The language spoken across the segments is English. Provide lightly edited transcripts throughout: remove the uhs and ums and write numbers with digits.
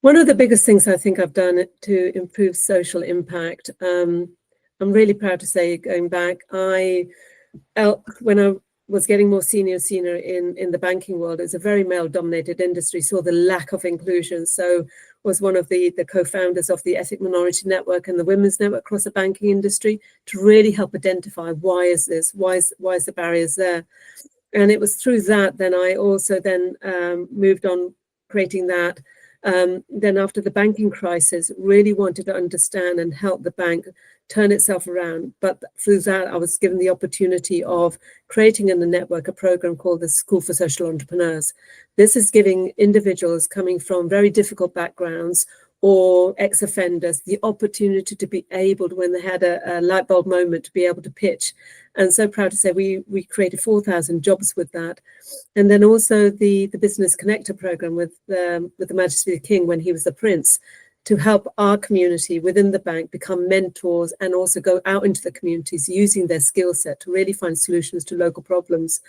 One of the biggest things I think I've done to improve social impact, I'm really proud to say, going back, when I was getting more senior in the banking world, it's a very male-dominated industry, saw the lack of inclusion. So was one of the co-founders of the Ethnic Minority Network and the Women's Network across the banking industry to really help identify why is this, why is the barriers there. And it was through that then I also moved on creating that. Then after the banking crisis, really wanted to understand and help the bank turn itself around. But through that, I was given the opportunity of creating in the network a program called the School for Social Entrepreneurs. This is giving individuals coming from very difficult backgrounds or ex-offenders the opportunity to be able to, when they had a light bulb moment, to be able to pitch. And so proud to say we created 4,000 jobs with that. And then also the Business Connector program with the Majesty of the King when he was the Prince, to help our community within the bank become mentors and also go out into the communities using their skill set to really find solutions to local problems.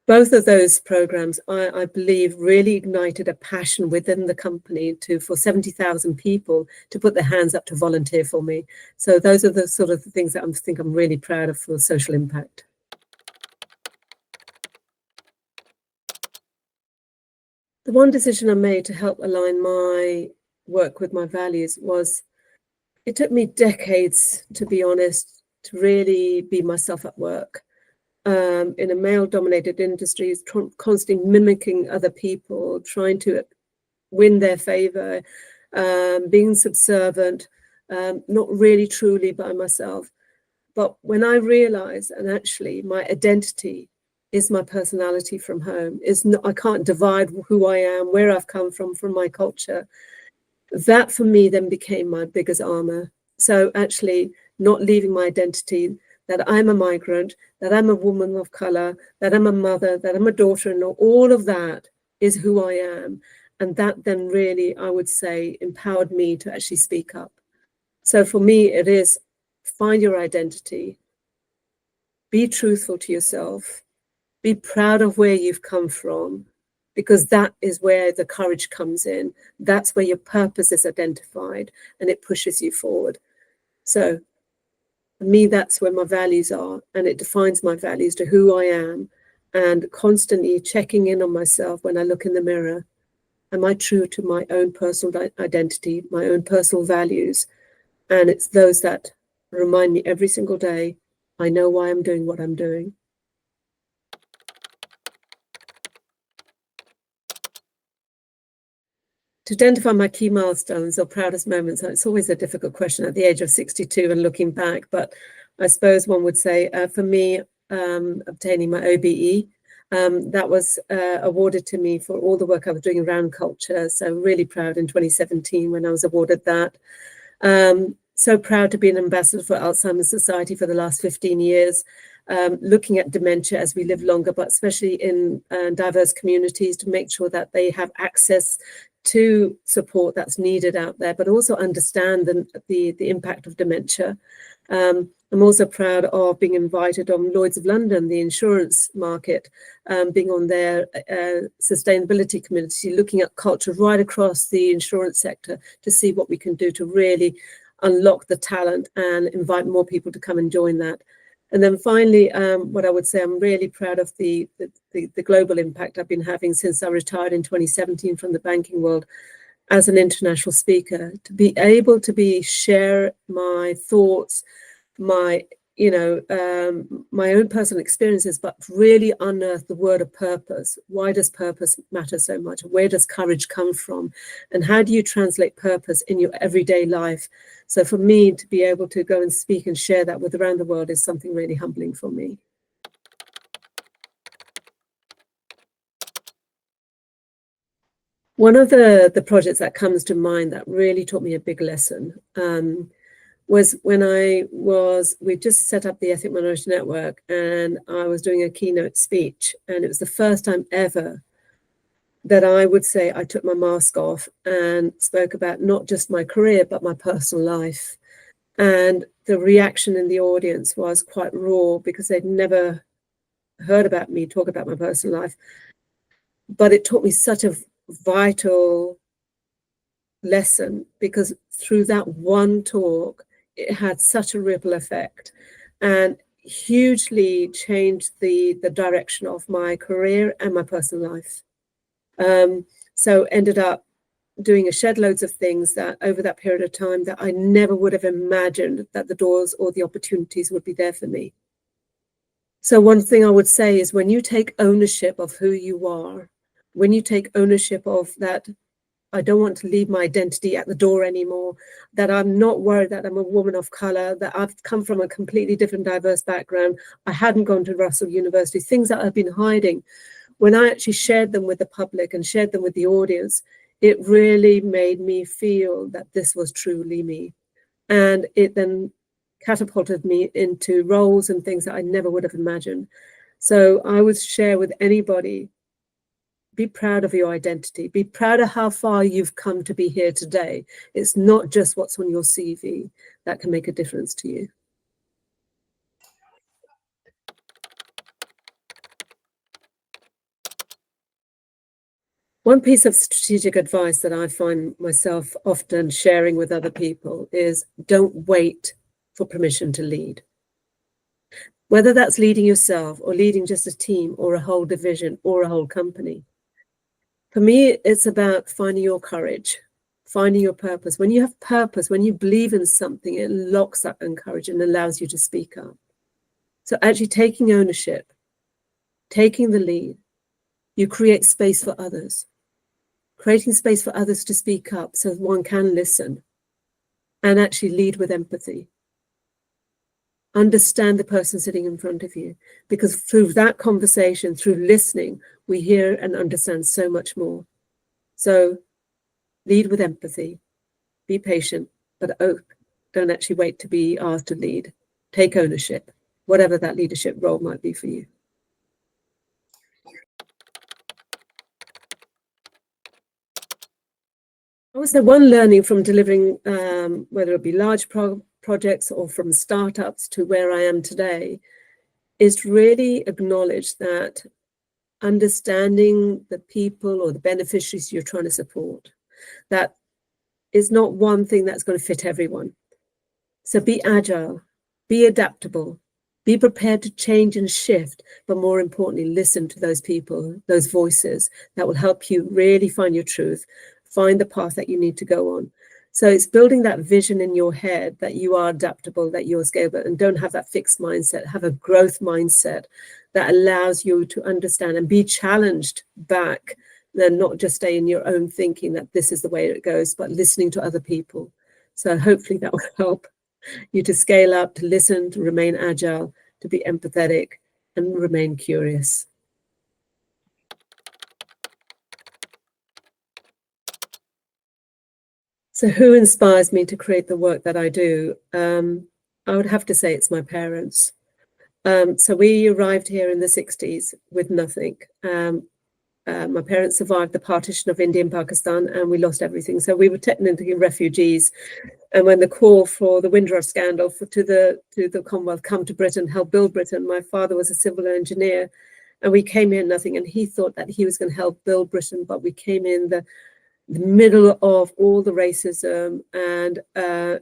Both of those programs, I believe, really ignited a passion within the company for 70,000 people to put their hands up to volunteer for me. So those are the sort of things that I think I'm really proud of for social impact. The one decision I made to help align my work with my values was, it took me decades, to be honest, to really be myself at work. In a male-dominated industry, constantly mimicking other people, trying to win their favor, being subservient, not really truly by myself. But when I realized, and actually my identity is my personality from home, I can't divide who I am, where I've come from my culture. That for me then became my biggest armor. So actually not leaving my identity, that I'm a migrant, that I'm a woman of color, that I'm a mother, that I'm a daughter-in-law, all of that is who I am. And that then really, I would say, empowered me to actually speak up. So for me, it is find your identity, be truthful to yourself, be proud of where you've come from, because that is where the courage comes in. That's where your purpose is identified and it pushes you forward. So for me, that's where my values are, and it defines my values to who I am, and constantly checking in on myself when I look in the mirror. Am I true to my own personal identity, my own personal values? And it's those that remind me every single day, I know why I'm doing what I'm doing. To identify my key milestones or proudest moments, it's always a difficult question at the age of 62 and looking back, but I suppose one would say for me, obtaining my OBE, that was awarded to me for all the work I was doing around culture. So really proud in 2017 when I was awarded that. So proud to be an ambassador for Alzheimer's Society for the last 15 years, looking at dementia as we live longer, but especially in diverse communities, to make sure that they have access to support that's needed out there, but also understand the impact of dementia. I'm also proud of being invited on Lloyd's of London, the insurance market, being on their sustainability community, looking at culture right across the insurance sector to see what we can do to really unlock the talent and invite more people to come and join that. And then finally, what I would say, I'm really proud of the global impact I've been having since I retired in 2017 from the banking world as an international speaker, to be able to share my thoughts, my own personal experiences, but really unearth the word of purpose. Why does purpose matter so much? Where does courage come from? And how do you translate purpose in your everyday life? So for me, to be able to go and speak and share that with around the world is something really humbling for me. One of the projects that comes to mind that really taught me a big lesson was when we just set up the Ethnic Minority Network, and I was doing a keynote speech, and it was the first time ever that I would say I took my mask off and spoke about not just my career, but my personal life. And the reaction in the audience was quite raw because they'd never heard about me talk about my personal life. But it taught me such a vital lesson, because through that one talk, it had such a ripple effect and hugely changed the direction of my career and my personal life. So ended up doing a shed loads of things that over that period of time that I never would have imagined that the doors or the opportunities would be there for me. So one thing I would say is, when you take ownership of who you are, when you take ownership of that, I don't want to leave my identity at the door anymore, that I'm not worried that I'm a woman of color, that I've come from a completely different, diverse background, I hadn't gone to Russell University, things that I've been hiding. When I actually shared them with the public and shared them with the audience, it really made me feel that this was truly me. And it then catapulted me into roles and things that I never would have imagined. So I would share with anybody, be proud of your identity. Be proud of how far you've come to be here today. It's not just what's on your CV that can make a difference to you. One piece of strategic advice that I find myself often sharing with other people is, don't wait for permission to lead. Whether that's leading yourself or leading just a team or a whole division or a whole company. For me, it's about finding your courage, finding your purpose. When you have purpose, when you believe in something, it locks that courage and allows you to speak up. So actually taking ownership, taking the lead, you create space for others, creating space for others to speak up so one can listen and actually lead with empathy. Understand the person sitting in front of you, because through that conversation, through listening, we hear and understand so much more. So lead with empathy, be patient, but don't actually wait to be asked to lead. Take ownership, whatever that leadership role might be for you. I would say one learning from delivering, whether it be large projects or from startups to where I am today, is to really acknowledge that understanding the people or the beneficiaries you're trying to support, that is not one thing that's going to fit everyone. So be agile, be adaptable, be prepared to change and shift, but more importantly, listen to those people, those voices that will help you really find your truth, find the path that you need to go on. So it's building that vision in your head that you are adaptable, that you're scalable, and don't have that fixed mindset, have a growth mindset that allows you to understand and be challenged back, then not just stay in your own thinking that this is the way it goes, but listening to other people. So hopefully that will help you to scale up, to listen, to remain agile, to be empathetic, and remain curious. So who inspires me to create the work that I do? I would have to say it's my parents. So we arrived here in the 60s with nothing. My parents survived the partition of India and Pakistan, and we lost everything. So we were technically refugees. And when the call for the Windrush scandal to the Commonwealth come to Britain, help build Britain, my father was a civil engineer, and we came here nothing. And he thought that he was going to help build Britain, but we came in the middle of all the racism, and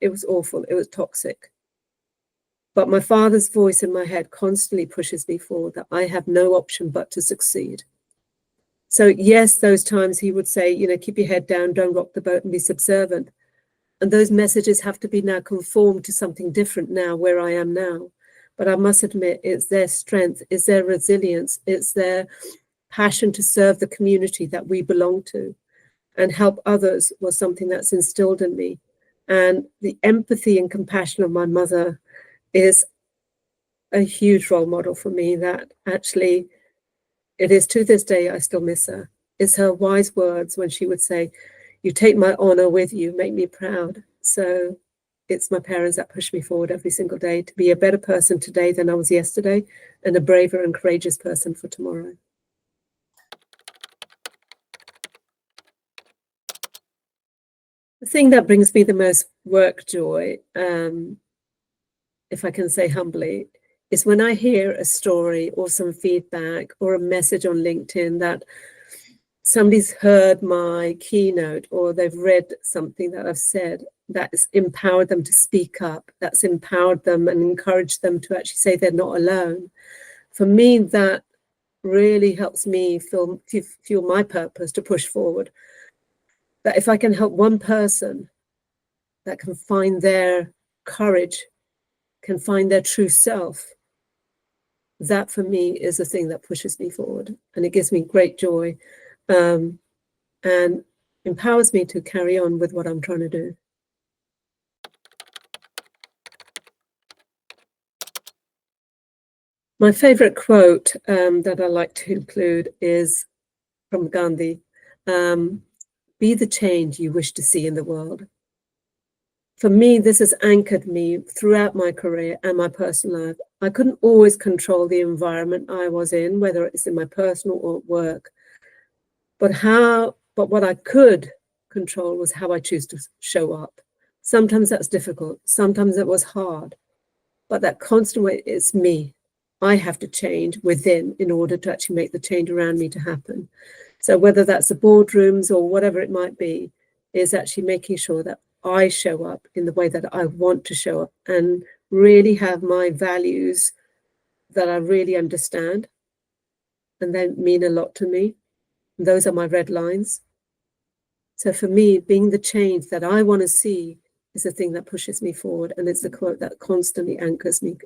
it was awful. It was toxic. But my father's voice in my head constantly pushes me forward, that I have no option but to succeed. So yes, those times he would say, keep your head down, don't rock the boat, and be subservient. And those messages have to be now conformed to something different now, where I am now. But I must admit, it's their strength, it's their resilience, it's their passion to serve the community that we belong to and help others was something that's instilled in me. And the empathy and compassion of my mother is a huge role model for me, that actually it is, to this day, I still miss her. It's her wise words when she would say, you take my honor with you, make me proud. So it's my parents that push me forward every single day to be a better person today than I was yesterday, and a braver and courageous person for tomorrow. The thing that brings me the most work joy, if I can say humbly, is when I hear a story or some feedback or a message on LinkedIn that somebody's heard my keynote or they've read something that I've said that's empowered them to speak up, that's empowered them and encouraged them to actually say they're not alone. For me, that really helps me fuel my purpose to push forward. That if I can help one person that can find their courage, can find their true self, that for me is the thing that pushes me forward. And it gives me great joy and empowers me to carry on with what I'm trying to do. My favorite quote that I like to include is from Gandhi. Be the change you wish to see in the world. For me, this has anchored me throughout my career and my personal life. I couldn't always control the environment I was in, whether it's in my personal or work. But what I could control was how I choose to show up. Sometimes that's difficult. Sometimes it was hard. But that constant way, it's me. I have to change within in order to actually make the change around me to happen. So whether that's the boardrooms or whatever it might be, is actually making sure that I show up in the way that I want to show up and really have my values that I really understand and then mean a lot to me. And those are my red lines. So for me, being the change that I want to see is the thing that pushes me forward. And it's the quote that constantly anchors me